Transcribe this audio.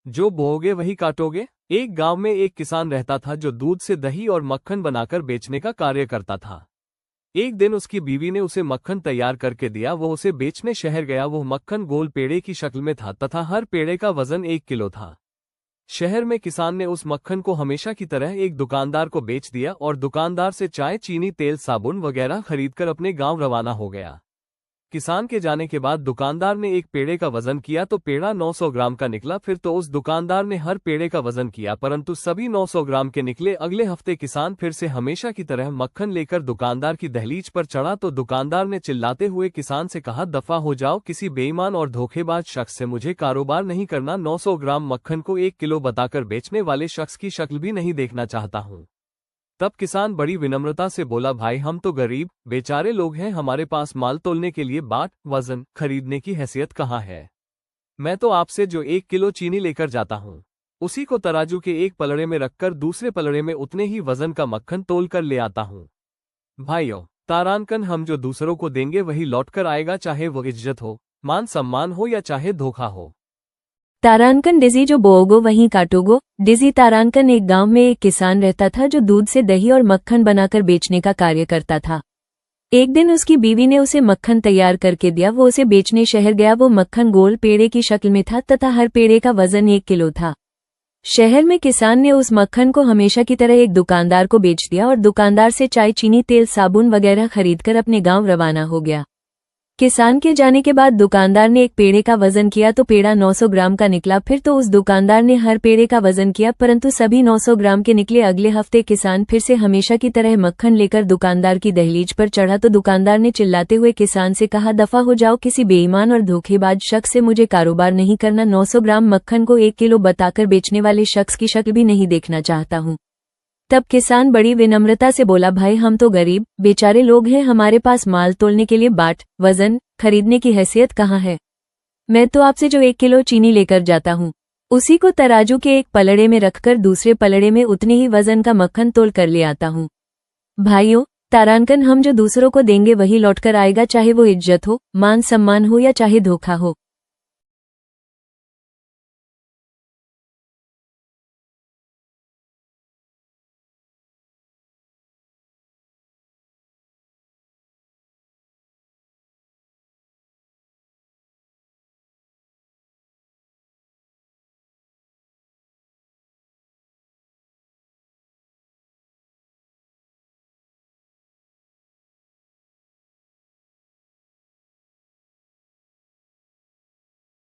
जो बोओगे वही काटोगे। एक गांव में एक किसान रहता था जो दूध से दही और मक्खन बनाकर बेचने का कार्य करता था। एक दिन उसकी बीवी ने उसे मक्खन तैयार करके दिया। वो उसे बेचने शहर गया। वो मक्खन गोल पेड़े की शक्ल में था तथा हर पेड़े का वजन 1 किलो था। शहर में किसान ने उस मक्खन को हमेशा की तरह एक दुकानदार को बेच दिया और दुकानदार से चाय, चीनी, तेल, साबुन वगैरह खरीदकर अपने गांव रवाना हो गया। किसान के जाने के बाद दुकानदार ने एक पेड़े का वजन किया तो पेड़ा 900 ग्राम का निकला। फिर तो उस दुकानदार ने हर पेड़े का वजन किया परंतु सभी 900 ग्राम के निकले। अगले हफ्ते किसान फिर से हमेशा की तरह मक्खन लेकर दुकानदार की दहलीज पर चढ़ा तो दुकानदार ने चिल्लाते हुए किसान से कहा, दफा हो जाओ, किसी बेईमान और धोखेबाज शख्स से मुझे कारोबार नहीं करना। 900 ग्राम मक्खन को 1 किलो बताकर बेचने वाले शख्स की शक्ल भी नहीं देखना चाहता हूँ। तब किसान बड़ी विनम्रता से बोला, भाई हम तो गरीब बेचारे लोग हैं, हमारे पास माल तोलने के लिए बाट वजन खरीदने की हैसियत कहाँ है। मैं तो आपसे जो 1 किलो चीनी लेकर जाता हूँ उसी को तराजू के एक पलड़े में रखकर दूसरे पलड़े में उतने ही वजन का मक्खन तोल कर ले आता हूँ। भाइयों तारानकन, हम जो दूसरों को देंगे वही लौट कर आएगा, चाहे वो इज्जत हो, मान सम्मान हो या चाहे धोखा हो। तारानकन डिजी जो बोओगो वहीं काटोगो। डिजी तारानकन एक गांव में एक किसान रहता था जो दूध से दही और मक्खन बनाकर बेचने का कार्य करता था। एक दिन उसकी बीवी ने उसे मक्खन तैयार करके दिया। वो उसे बेचने शहर गया। वो मक्खन गोल पेड़े की शक्ल में था तथा हर पेड़े का वजन 1 किलो था। शहर में किसान ने उस मक्खन को हमेशा की तरह एक दुकानदार को बेच दिया और दुकानदार से चाय, चीनी, तेल, साबुन वगैरह खरीदकर अपने गांव रवाना हो गया। किसान के जाने के बाद दुकानदार ने एक पेड़े का वजन किया तो पेड़ा 900 ग्राम का निकला। फिर तो उस दुकानदार ने हर पेड़े का वजन किया परंतु सभी 900 ग्राम के निकले। अगले हफ्ते किसान फिर से हमेशा की तरह मक्खन लेकर दुकानदार की दहलीज पर चढ़ा तो दुकानदार ने चिल्लाते हुए किसान से कहा, दफा हो जाओ, किसी बेईमान और धोखेबाज शख्स से मुझे कारोबार नहीं करना। 900 ग्राम मक्खन को 1 किलो बताकर बेचने वाले शख्स की शक्ल भी नहीं देखना चाहता हूँ। तब किसान बड़ी विनम्रता से बोला, भाई हम तो गरीब बेचारे लोग हैं, हमारे पास माल तोलने के लिए बाट वजन खरीदने की हैसियत कहाँ है। मैं तो आपसे जो 1 किलो चीनी लेकर जाता हूँ उसी को तराजू के एक पलड़े में रखकर दूसरे पलड़े में उतने ही वजन का मक्खन तोल कर ले आता हूँ। भाइयों तारानकन, हम जो दूसरों को देंगे वही लौट कर आएगा, चाहे वो इज्जत हो, मान सम्मान हो या चाहे धोखा हो।